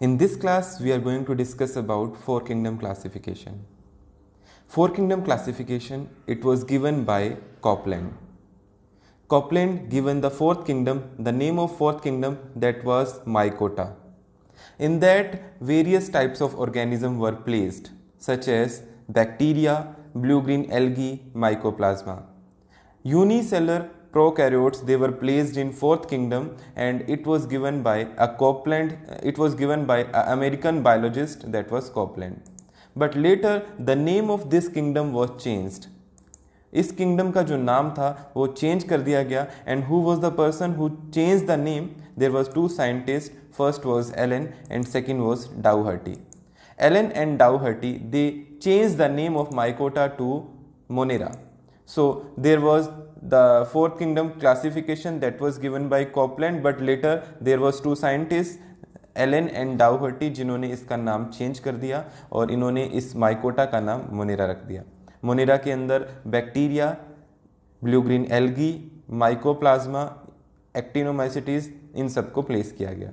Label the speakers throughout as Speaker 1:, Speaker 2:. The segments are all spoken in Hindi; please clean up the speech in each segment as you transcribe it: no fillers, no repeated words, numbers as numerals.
Speaker 1: In this class, we are going to discuss about four kingdom classification. Four kingdom classification, it was given by Copeland. Copeland given the fourth kingdom, the name of fourth kingdom that was Mycota. In that, various types of organism were placed, such as bacteria, blue-green algae, mycoplasma. Unicellular prokaryotes, they were placed in fourth kingdom, and it was given by a Copeland, it was given by an American biologist, that was Copeland. But later the name of this kingdom was changed. इस किंगडम का जो नाम था वो चेंज कर दिया गया. And who was the person who change the name? There was two scientist. First was Allen and second was Dougherty. Allen and Dougherty, they change the name of Mycota to Monera. So there was the fourth kingdom classification that was given by Copeland, but later there was two scientists, Allen and Dougherty, जिन्होंने इसका नाम चेंज कर दिया और इन्होंने इस माइकोटा का नाम मोनेरा रख दिया. मोनेरा के अंदर bacteria, blue green algae, mycoplasma, actinomycetes, इन सबको प्लेस किया गया.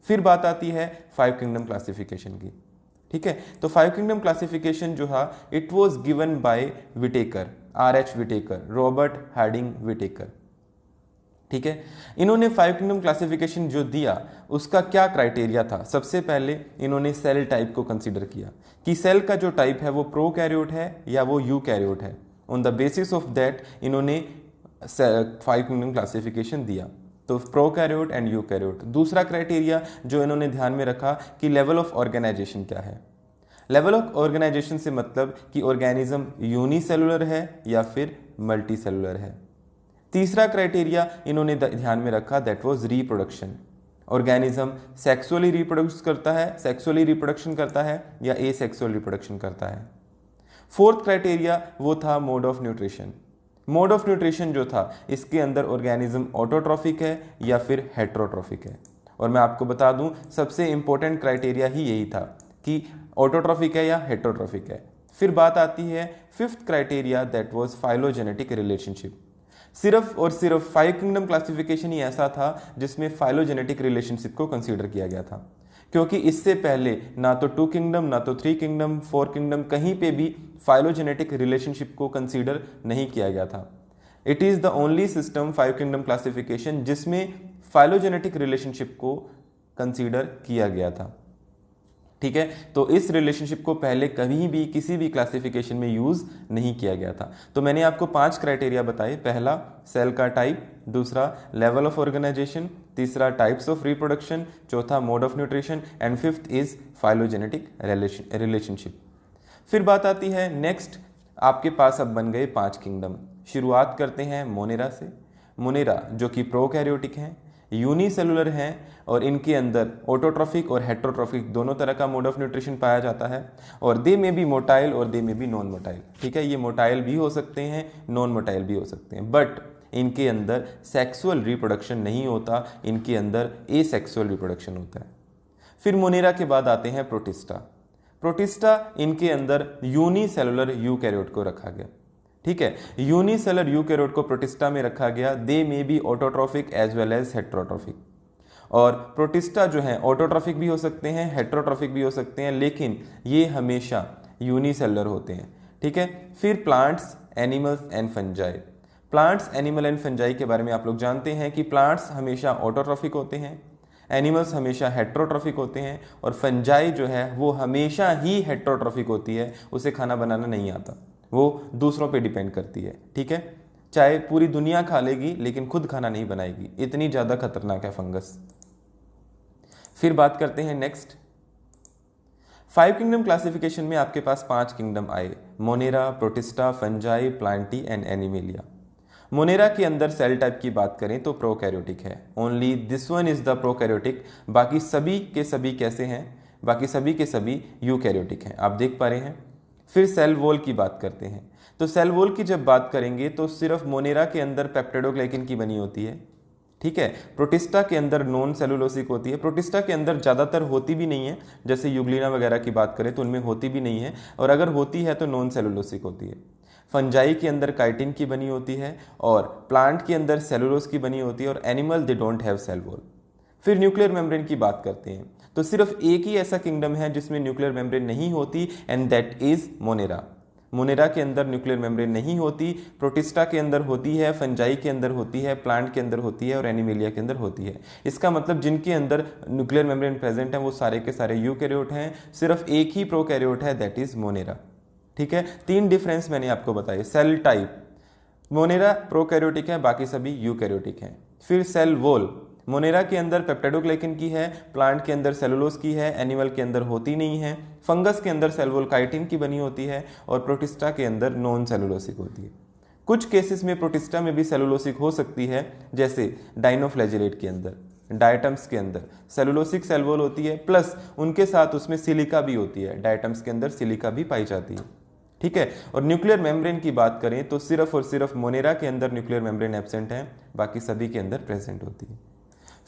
Speaker 1: फिर बात आती है फाइव किंगडम क्लासिफिकेशन की. ठीक है, तो फाइव किंगडम क्लासिफिकेशन जो है it was given by Whittaker, R.H. Whittaker, Robert Harding Whittaker. ठीक है, इन्होंने फाइव किंगडम क्लासिफिकेशन जो दिया उसका क्या क्राइटेरिया था? सबसे पहले इन्होंने सेल टाइप को कंसीडर किया कि सेल का जो टाइप है वो प्रोकैरियोट है या वो यूकैरियोट है. On the basis of that इन्होंने फाइव किंगडम क्लासिफिकेशन दिया. तो प्रोकैरियोट एंड यूकैरियोट. दूसरा क्राइटेरिया जो इन्होंने ध्यान में रखा कि लेवल ऑफ ऑर्गेनाइजेशन क्या है. लेवल ऑफ ऑर्गेनाइजेशन से मतलब कि ऑर्गेनिज्म यूनिसेलुलर है या फिर मल्टी सेलुलर है. तीसरा क्राइटेरिया इन्होंने ध्यान में रखा, that was reproduction. Organism sexually reproduction करता है या एसेक्सुअल रिप्रोडक्शन करता है. फोर्थ क्राइटेरिया वो था mode of nutrition. Mode of nutrition जो था इसके अंदर ऑर्गेनिज्म ऑटोट्रॉफिक है या फिर हेट्रोट्रॉफिक है. और मैं आपको बता दूं सबसे इंपॉर्टेंट क्राइटेरिया ही यही था कि ऑटोट्रॉफिक है या हेट्रोट्रॉफिक है. फिर बात आती है fifth criteria, that was phylogenetic relationship. सिर्फ और सिर्फ फाइव किंगडम क्लासिफिकेशन ही ऐसा था जिसमें फाइलोजेनेटिक रिलेशनशिप को कंसीडर किया गया था, क्योंकि इससे पहले ना तो टू किंगडम, ना तो थ्री किंगडम, फोर किंगडम, कहीं पे भी फाइलोजेनेटिक रिलेशनशिप को कंसीडर नहीं किया गया था. It is the only system, five kingdom classification, जिसमें फाइलोजेनेटिक रिलेशनशिप को कंसीडर किया गया था. ठीक है, तो इस रिलेशनशिप को पहले कभी भी किसी भी क्लासिफिकेशन में यूज नहीं किया गया था. तो मैंने आपको 5 क्राइटेरिया बताए. पहला सेल का टाइप, दूसरा लेवल ऑफ ऑर्गेनाइजेशन, तीसरा टाइप्स ऑफ रिप्रोडक्शन, चौथा mode of nutrition and fifth is phylogenetic relationship. फिर बात आती है नेक्स्ट, आपके पास अब बन गए 5 किंगडम. शुरुआत करते हैं मोनेरा से. मोनेरा जो कि प्रोकैरियोटिक हैं, यूनिसेलुलर हैं और इनके अंदर ऑटोट्रॉफिक और हेट्रोट्रॉफिक दोनों तरह का मोड ऑफ न्यूट्रिशन पाया जाता है. और दे में भी मोटाइल और दे में भी नॉन मोटाइल. ठीक है, ये मोटाइल भी हो सकते हैं, नॉन मोटाइल भी हो सकते हैं, बट इनके अंदर सेक्सुअल रिप्रोडक्शन नहीं होता, इनके अंदर एसेक्सुअल रिप्रोडक्शन होता है. फिर मोनेरा के बाद आते हैं प्रोटिस्टा. प्रोटिस्टा, इनके अंदर यूनिसेलुलर यूकैरियोट को रखा गया. ठीक है, यूनिसेलुलर यूकैरियोट को प्रोटिस्टा में रखा गया. They may be autotrophic as well as heterotrophic. और प्रोटिस्टा जो है ऑटोट्रॉफिक भी हो सकते हैं, हेट्रोट्रॉफिक भी हो सकते हैं, लेकिन ये हमेशा यूनिसेलुलर होते हैं. ठीक है, फिर plants, animals and fungi. Plants, animal and fungi के बारे में आप लोग जानते हैं कि प्लांट्स हमेशा ऑटोट्रॉफिक होते हैं, एनिमल्स हमेशा हेट्रोट्रॉफिक होते हैं, और फंजाई जो है वो हमेशा ही हेट्रोट्रॉफिक होती है. उसे खाना बनाना नहीं आता, वो दूसरों पे डिपेंड करती है. ठीक है, चाहे पूरी दुनिया खा लेगी लेकिन खुद खाना नहीं बनाएगी, इतनी ज़्यादा खतरनाक है फंगस. फिर बात करते हैं नेक्स्ट, फाइव किंगडम क्लासिफिकेशन में आपके पास 5 किंगडम आए, Monera, protista, Fungi, Plantae and animalia. Monera के अंदर सेल टाइप की बात करें तो प्रोकैरियोटिक है. Only this one is the prokaryotic. बाकी सभी के सभी कैसे हैं? बाकी सभी के सभी यूकैरियोटिक हैं, आप देख पा रहे हैं. फिर सेल वॉल की बात करते हैं. तो सेल वॉल की जब बात करेंगे तो सिर्फ मोनेरा के अंदर पेप्टिडोग्लाइकिन की बनी होती है. ठीक है, प्रोटिस्टा के अंदर नॉन सेलुलोसिक होती है. प्रोटिस्टा के अंदर ज़्यादातर होती भी नहीं है, जैसे यूग्लिना वगैरह की बात करें तो उनमें होती भी नहीं है, और अगर होती है तो नॉन सेलुलोसिक होती है. फंजाई के अंदर काइटिन की बनी होती है, और प्लांट के अंदर सेलुलोज की बनी होती है, और animal they don't have cell wall. फिर न्यूक्लियर मेम्ब्रेन की बात करते हैं तो सिर्फ एक ही ऐसा किंगडम है जिसमें न्यूक्लियर मेम्ब्रेन नहीं होती and that is Monera. Monera के अंदर न्यूक्लियर मेम्ब्रेन नहीं होती, प्रोटिस्टा के अंदर होती है, फंजाई के अंदर होती है, प्लांट के अंदर होती है और एनिमेलिया के अंदर होती है। इसका मतलब जिनके अंदर न्यूक्लियर मेम्ब्रेन प्रेजेंट है वो सारे के सारे यूकैरियोट हैं, सिर्फ एक ही प्रोकैरियोट है दैट इज मोनेरा। ठीक है, 3 डिफरेंस मैंने आपको बताए। सेल टाइप, मोनेरा प्रोकैरियोटिक है, बाकी सभी यूकैरियोटिक हैं। फिर सेल वॉल, मोनेरा के अंदर पेप्टाइडोग्लाइकन की है, प्लांट के अंदर सेलुलोज की है, एनिमल के अंदर होती नहीं है, फंगस के अंदर सेल वॉल काइटिन की बनी होती है और प्रोटिस्टा के अंदर नॉन सेलुलोसिक होती है। कुछ केसेस में प्रोटिस्टा में भी सेलुलोसिक हो सकती है, जैसे डाइनोफ्लैजिलेट के अंदर, डायटम्स के अंदर सेलुलोसिक सेल वॉल होती है, प्लस उनके साथ उसमें सिलिका भी होती है, डायटम्स के अंदर सिलिका भी पाई जाती है। ठीक है, और न्यूक्लियर मेम्ब्रेन की बात करें तो सिर्फ और सिर्फ मोनेरा के अंदर न्यूक्लियर मेम्ब्रेन एब्सेंट है, बाकी सभी के अंदर प्रेजेंट होती है।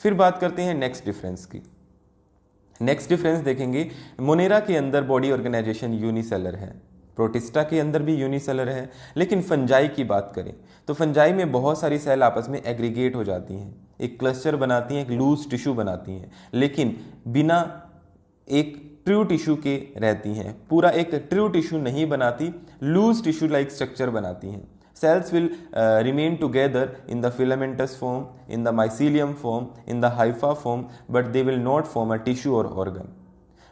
Speaker 1: फिर बात करते हैं नेक्स्ट डिफरेंस की। नेक्स्ट डिफरेंस देखेंगे, मोनेरा के अंदर बॉडी ऑर्गेनाइजेशन यूनिसेलर है, प्रोटिस्टा के अंदर भी यूनिसेलर है, लेकिन फंजाई की बात करें तो फंजाई में बहुत सारी सेल आपस में एग्रीगेट हो जाती हैं, एक क्लस्टर बनाती हैं, एक लूज टिश्यू बनाती हैं, लेकिन बिना एक ट्रू टिश्यू के रहती हैं, पूरा एक ट्रू टिश्यू नहीं बनाती, लूज टिश्यू लाइक स्ट्रक्चर बनाती हैं। Cells will remain together in the filamentous form, in the mycelium form, in the hypha form, but they will not form a tissue or organ.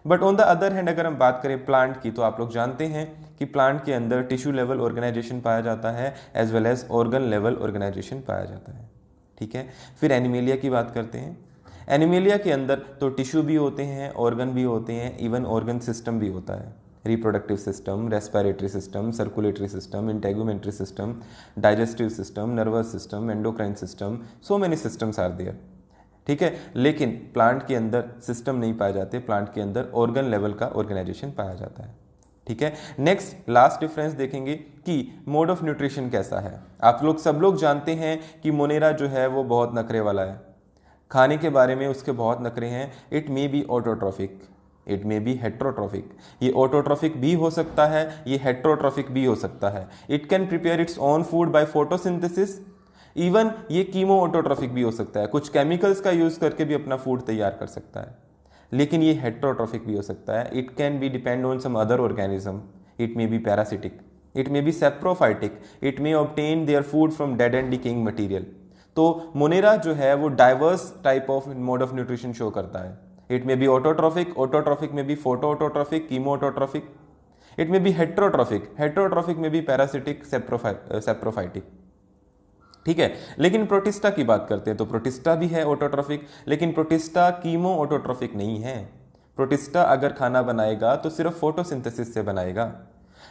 Speaker 1: But on the other hand, अगर हम बात करें प्लांट की तो आप लोग जानते हैं कि प्लांट के अंदर टिश्यू लेवल ऑर्गेनाइजेशन पाया जाता है as well as organ level organisation पाया जाता है। ठीक है, फिर एनिमेलिया की बात करते हैं। एनिमेलिया के अंदर तो टिश्यू भी होते हैं, ऑर्गन भी होते हैं, इवन ऑर्गन सिस्टम भी होता है, reproductive system, respiratory system, circulatory system, integumentary system, digestive system, nervous system, endocrine system, so many systems are there. ठीक है, लेकिन प्लांट के अंदर सिस्टम नहीं पाए जाते, प्लांट के अंदर ऑर्गन लेवल का ऑर्गेनाइजेशन पाया जाता है। ठीक है, नेक्स्ट लास्ट डिफरेंस देखेंगे कि मोड ऑफ न्यूट्रिशन कैसा है। आप लोग सब लोग जानते हैं कि मोनेरा जो है वो बहुत नखरे वाला है, खाने के बारे में उसके बहुत नखरे हैं। It may B autotrophic, it may B heterotrophic, ये ऑटोट्रॉफिक भी हो सकता है, ये हेट्रोट्रॉफिक भी हो सकता है। It can prepare its own food by photosynthesis, even ये कीमो ऑटोट्रॉफिक भी हो सकता है, कुछ केमिकल्स का यूज करके भी अपना फूड तैयार कर सकता है, लेकिन ये हेट्रोट्रॉफिक भी हो सकता है। It can be depend on some other organism, it may be parasitic, it may be saprophytic, it may obtain their food from dead and decaying material. तो मोनेरा जो है वो diverse type of mode of nutrition show करता है। It may be autotrophic, autotrophic may be photoautotropic, chemoautotropic. It may be heterotrophic, heterotrophic may be parasitic, saprophytic. ठीक है, लेकिन प्रोटिस्टा की बात करते हैं तो प्रोटिस्टा भी है ऑटोट्रॉफिक, लेकिन प्रोटिस्टा कीमो ऑटोट्रॉफिक नहीं है। प्रोटिस्टा अगर खाना बनाएगा तो सिर्फ फोटोसिंथेसिस से बनाएगा।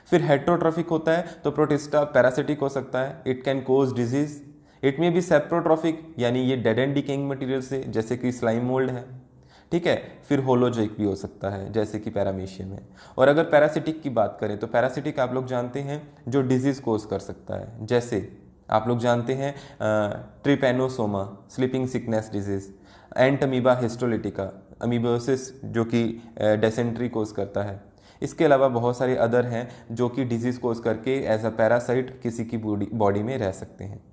Speaker 1: फिर हेट्रोट्रॉफिक होता है तो प्रोटिस्टा पैरासिटिक हो सकता है, it can cause disease. It may be saprotrophic, यानी ये डेड एंड डिकेइंग मटीरियल से, जैसे कि स्लाइम मोल्ड है। ठीक है, फिर होलोजोइक भी हो सकता है, जैसे कि पैरामीशियम है। और अगर पैरासिटिक की बात करें तो पैरासिटिक आप लोग जानते हैं जो डिजीज कोज कर सकता है, जैसे आप लोग जानते हैं Trypanosoma, sleeping sickness disease, Entamoeba histolytica, अमीबोसिस जो कि डेसेंट्री कोज करता है। इसके अलावा बहुत सारे अदर हैं जो कि डिजीज कोज करके एज अ पैरासाइट किसी की बॉडी में रह सकते हैं।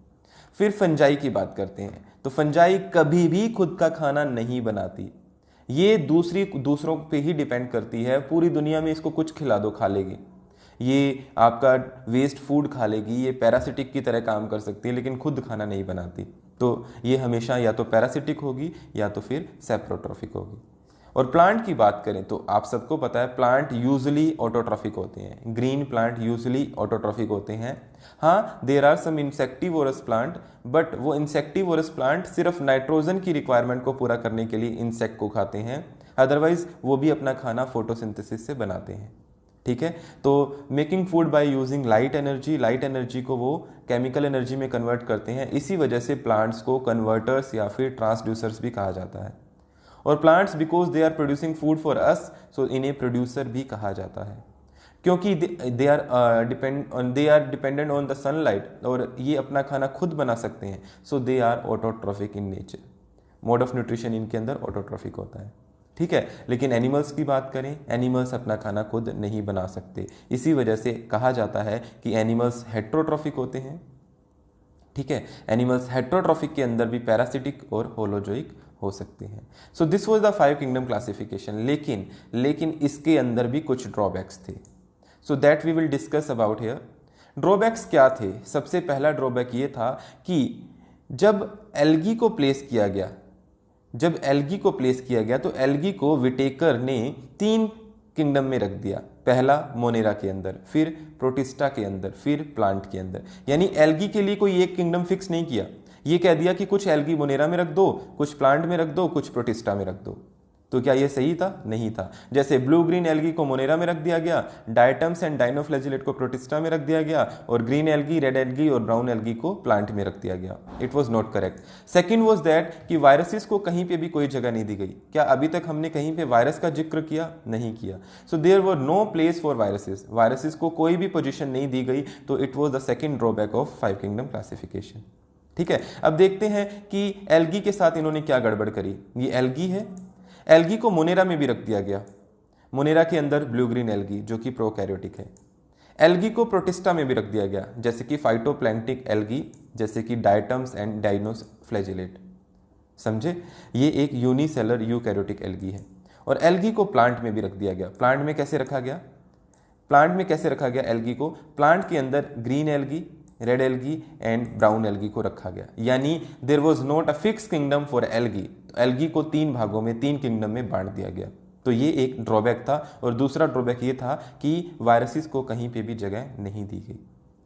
Speaker 1: फिर फंजाई की बात करते हैं तो फंजाई कभी भी खुद का खाना नहीं बनाती, ये दूसरों पे ही डिपेंड करती है। पूरी दुनिया में इसको कुछ खिला दो खा लेगी, ये आपका वेस्ट फूड खा लेगी, ये पैरासिटिक की तरह काम कर सकती है, लेकिन खुद खाना नहीं बनाती। तो ये हमेशा या तो पैरासिटिक होगी या तो फिर सेप्रोट्रॉफिक होगी। और प्लांट की बात करें तो आप सबको पता है प्लांट यूजुअली ऑटोट्रॉफिक होते हैं, ग्रीन प्लांट यूजुअली ऑटोट्रॉफिक होते हैं। हाँ, there are some insectivorous plant, but वो इंसेक्टिवोरस प्लांट सिर्फ नाइट्रोजन की रिक्वायरमेंट को पूरा करने के लिए इंसेक्ट को खाते हैं, अदरवाइज वो भी अपना खाना फोटोसिंथेसिस से बनाते हैं। ठीक है, तो making food by using light energy को वो केमिकल एनर्जी में कन्वर्ट करते हैं। इसी वजह से प्लांट्स को कन्वर्टर्स या फिर ट्रांसड्यूसर्स भी कहा जाता है। और plants because they are producing food for us, so इन्हें प्रोड्यूसर भी कहा जाता है, क्योंकि they are dependent on the sunlight और ये अपना खाना खुद बना सकते हैं। So they are autotrophic in nature, mode of nutrition इनके अंदर ऑटोट्रॉफिक होता है। ठीक है, लेकिन एनिमल्स की बात करें, एनिमल्स अपना खाना खुद नहीं बना सकते, इसी वजह से कहा जाता है कि एनिमल्स हेट्रोट्रॉफिक होते हैं। ठीक है, एनिमल्स हेट्रोट्रॉफिक के अंदर भी पैरासिटिक और होलोजोइक हो सकते हैं। So this was the 5 kingdom classification. लेकिन इसके अंदर भी कुछ ड्रॉबैक्स थे, so that we will discuss about here. Drawbacks क्या थे? सबसे पहला ड्रॉबैक ये था कि जब एल्गी को प्लेस किया गया तो एल्गी को विटेकर ने 3 किंगडम में रख दिया। पहला मोनेरा के अंदर, फिर प्रोटिस्टा के अंदर, फिर प्लांट के अंदर। यानी एल्गी के लिए कोई एक किंगडम फिक्स नहीं किया, ये कह दिया कि कुछ एल्गी मोनेरा में रख दो, कुछ प्लांट में रख दो, कुछ प्रोटिस्टा में रख दो। तो क्या ये सही था? नहीं था। जैसे ब्लू ग्रीन एल्गी को मोनेरा में रख दिया गया, डायटम्स एंड डाइनोफ्लैजिलेट को प्रोटिस्टा में रख दिया गया, और ग्रीन एल्गी, रेड एल्गी और ब्राउन एल्गी को प्लांट में रख दिया गया। It was not correct. Second was that कि वायरसेस को कहीं पे भी कोई जगह नहीं दी गई। क्या अभी तक हमने कहीं पे वायरस का जिक्र किया? नहीं किया। So there were no place for viruses को कोई भी पोजिशन नहीं दी गई। तो it was the second drawback of 5 kingdom classification. ठीक है, अब देखते हैं कि एल्गी के साथ इन्होंने क्या गड़बड़ करी। ये एल्गी है, एल्गी को मोनेरा में भी रख दिया गया। मोनेरा के अंदर ब्लू ग्रीन एल्गी जो कि प्रोकैरियोटिक है। एल्गी को प्रोटिस्टा में भी रख दिया गया, जैसे कि फाइटोप्लैंक्टिक एल्गी, जैसे कि डायटम्स एंड डाइनोफ्लैजिलेट। समझे? ये एक यूनिसेलर यूकैरियोटिक एल्गी है। और एल्गी को प्लांट में भी रख दिया गया। प्लांट में कैसे रखा गया एल्गी को? प्लांट के अंदर green algae, red algae and brown algae को रखा गया। यानी there was not a fix kingdom for algae. Algae को 3 भागों में, 3 किंगडम में बांट दिया गया। तो ये एक ड्रॉबैक था। और दूसरा ड्रॉबैक ये था कि वायरसेस को कहीं पे भी जगह नहीं दी गई।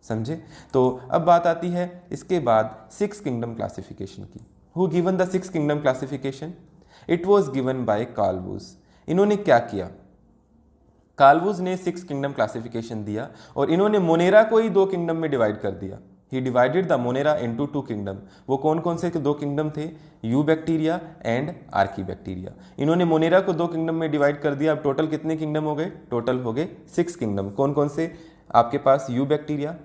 Speaker 1: समझे? तो अब बात आती है इसके बाद 6 किंगडम क्लासिफिकेशन की। Who given the 6 kingdom classification? It was given by Carl Woese. इन्होंने क्या किया? कार्ल वुज ने 6 किंगडम क्लासिफिकेशन दिया और इन्होंने मोनेरा को ही 2 किंगडम में डिवाइड कर दिया। He divided the Monera into 2 kingdom. वो कौन कौन से 2 किंगडम थे? Eubacteria and archaebacteria. इन्होंने मोनेरा को 2 किंगडम में डिवाइड कर दिया। अब टोटल कितने किंगडम हो गए? टोटल हो गए 6 किंगडम। कौन कौन से? आपके पास यू बैक्टीरिया,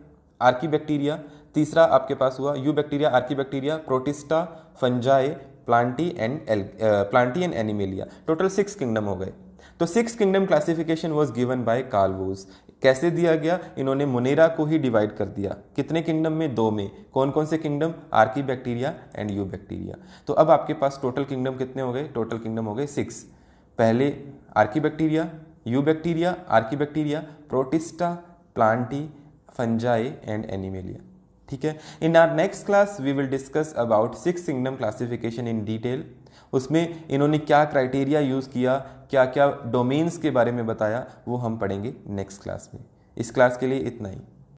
Speaker 1: आर्की बैक्टीरिया, तीसरा आपके पास हुआ Eubacteria, Archaebacteria, Protista, Fungi, Plantae and Animalia. Total 6 kingdom हो गए। तो 6 kingdom classification was given by Carl Woese. कैसे दिया गया? इन्होंने मोनेरा को ही डिवाइड कर दिया। कितने किंगडम में? 2 में। कौन कौन से kingdom? Archie bacteria and you bacteria. तो अब आपके पास टोटल किंगडम कितने हो गए? टोटल किंगडम हो गए 6। पहले Archaebacteria, Eubacteria, Archaebacteria, Protista, Plantae, Fungi and Animalia. ठीक है। In our next class we will discuss about 6 kingdom classification in detail. उसमें इन्होंने क्या क्राइटेरिया यूज़ किया, क्या क्या डोमेन्स के बारे में बताया, वो हम पढ़ेंगे नेक्स्ट क्लास में। इस क्लास के लिए इतना ही।